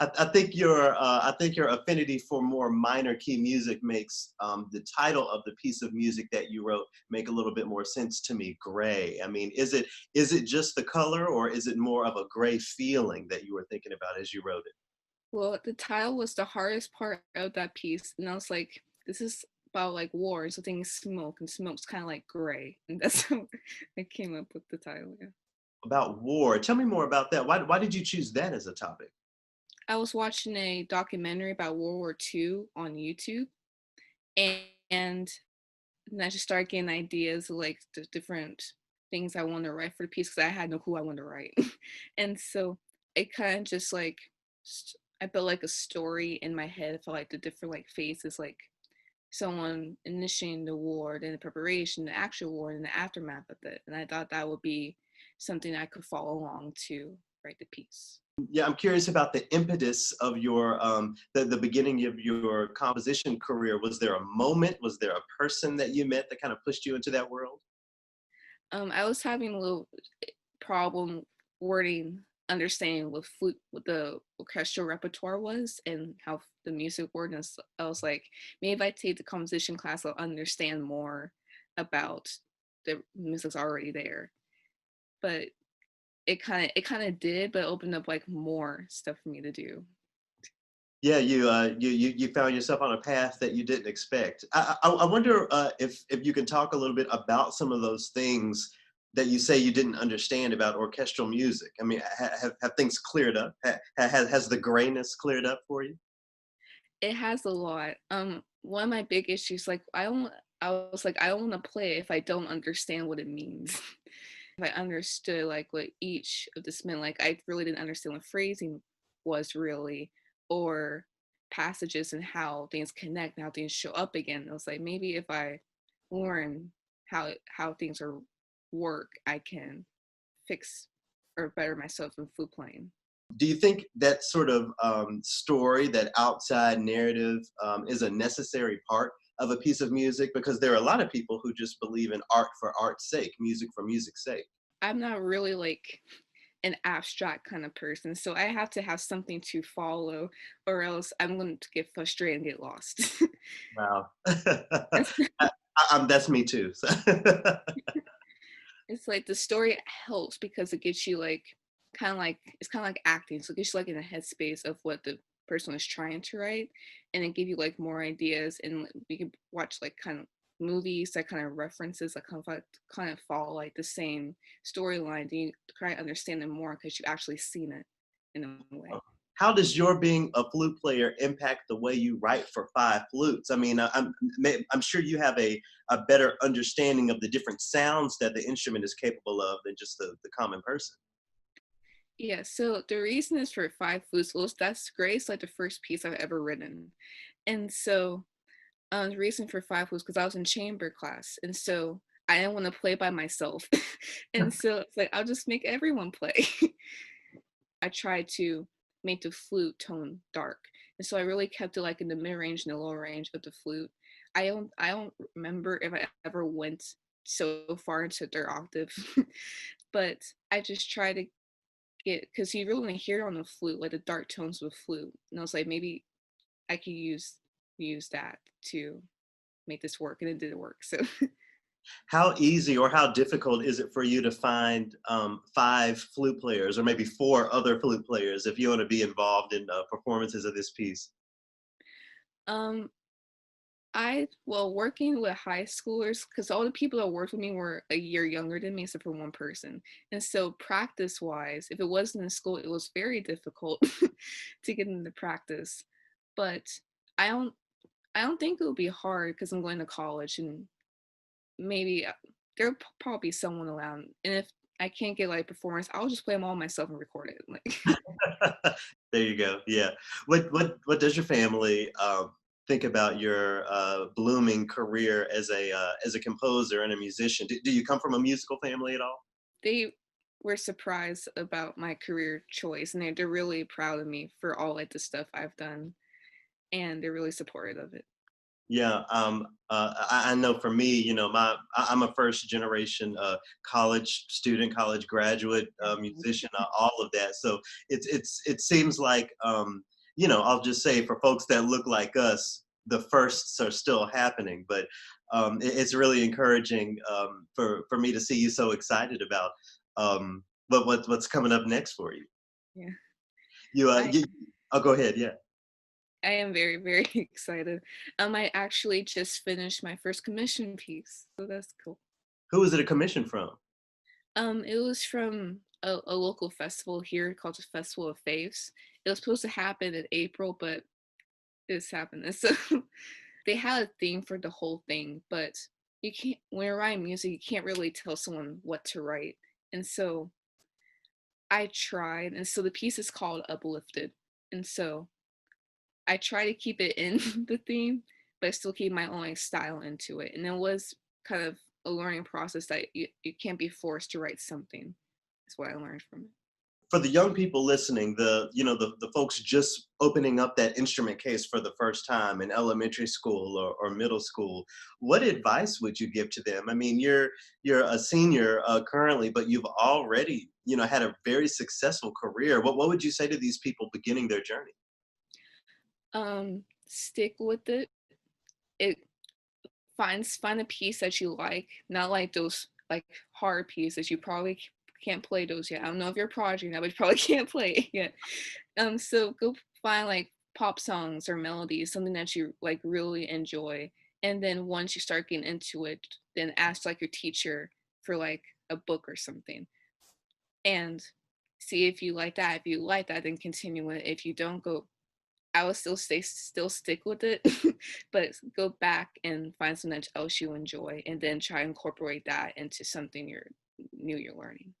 I think your affinity for more minor key music makes the title of the piece of music that you wrote make a little bit more sense to me. Gray. I mean, is it just the color, or is it more of a gray feeling that you were thinking about as you wrote it? Well, the title was the hardest part of that piece, and I was like, this is about like war, so things smoke, and smoke's kind of like gray, and that's how I came up with the title. Yeah. About war. Tell me more about that. Why did you choose that as a topic? I was watching a documentary about World War II on YouTube, and and I just started getting ideas of like the different things I want to write for the piece because I had no clue I wanted to write. And so it kind of just like I built like a story in my head for like the different like phases, like someone initiating the war, then the preparation, the actual war, and the aftermath of it. And I thought that would be something I could follow along to write the piece. Yeah, I'm curious about the impetus of your the beginning of your composition career. Was there a moment? Was there a person that you met that kind of pushed you into that world? I was having a little problem wording, understanding what the orchestral repertoire was and how the music worked. And I was like, maybe if I take the composition class, I'll understand more about the music's already there. But it kind of did, but it opened up like more stuff for me to do. Yeah, you found yourself on a path that you didn't expect. I wonder if you can talk a little bit about some of those things that you say you didn't understand about orchestral music. I mean, have things cleared up? Has the grayness cleared up for you? It has a lot. One of my big issues, like I was like, I don't want to play it if I don't understand what it means. If I understood like what each of this meant, like I really didn't understand what phrasing was really, or passages and how things connect and how things show up again. I was like, maybe if I learn how things are work, I can fix or better myself in flute playing. Do you think that sort of story, that outside narrative, is a necessary part of a piece of music? Because there are a lot of people who just believe in art for art's sake, music for music's sake. I'm not really like an abstract kind of person, so I have to have something to follow, or else I'm going to get frustrated and get lost. Wow. It's That's me too. So. it's like the story helps because it gets you like kind of like it's kind of like acting, so it gets you like in a headspace of what the person is trying to write, and it give you like more ideas, and like, we can watch like kind of movies that kind of references that kind of follow like the same storyline. And you try to understand them more because you've actually seen it in a way. How does your being a flute player impact the way you write for five flutes? I mean, I'm sure you have a better understanding of the different sounds that the instrument is capable of than just the common person. Yeah, so the reason is for five flutes. Well, that's great. It's like the first piece I've ever written. And so the reason for five was because I was in chamber class. And so I didn't want to play by myself. And so it's like, I'll just make everyone play. I tried to make the flute tone dark. And so I really kept it like in the mid range and the low range of the flute. I don't remember if I ever went so far into third octave, but I just try to get because you really want to hear it on the flute, like the dark tones of the flute. And I was like, maybe I could use that to make this work, and it did work. So How easy or how difficult is it for you to find five flute players, or maybe four other flute players, if you want to be involved in performances of this piece? um well, working with high schoolers, because all the people that worked with me were a year younger than me, except for one person. And so practice wise, if it wasn't in school, it was very difficult to get into practice. But I don't I don't think it would be hard because I'm going to college, and maybe there'll probably be someone around. And if I can't get like performance, I'll just play them all myself and record it. Like There you go. Yeah. What does your family think about your blooming career as a composer and a musician? Do you come from a musical family at all? they were surprised about my career choice, and they're really proud of me for all like the stuff I've done, and they're really supportive of it. Yeah, I know for me, you know, I'm a first generation college student, college graduate, musician, all of that. So it seems like, you know, I'll just say for folks that look like us, the firsts are still happening. But it's really encouraging for me to see you so excited about what's coming up next for you. Yeah. You, I I'll go ahead. Yeah. I am very, very excited. I actually just finished my first commission piece, so that's cool. Who is it a commission from? It was from a local festival here called the Festival of Faves. It was supposed to happen in April, but this happened. And so they had a theme for the whole thing, but you can't, when you're writing music, you can't really tell someone what to write. And so I tried, and so the piece is called Uplifted. And so I try to keep it in the theme, but I still keep my own like, style into it. And it was kind of a learning process that you can't be forced to write something. That's what I learned from it. For the young people listening, the you know the folks just opening up that instrument case for the first time in elementary school or middle school, what advice would you give to them? I mean, you're a senior currently, but you've already, you know, had a very successful career. What would you say to these people beginning their journey? Stick with it. It find a piece that you like, not like those like hard pieces. You probably can't play those yet. I don't know if you're a prodigy now, but you probably can't play it yet. So go find like pop songs or melodies, something that you like really enjoy. And then once you start getting into it, then ask like your teacher for like a book or something and see if you like that. If you like that, then continue it. If you don't, go. I would still stick with it, but go back and find something else you enjoy, and then try to incorporate that into something you're learning.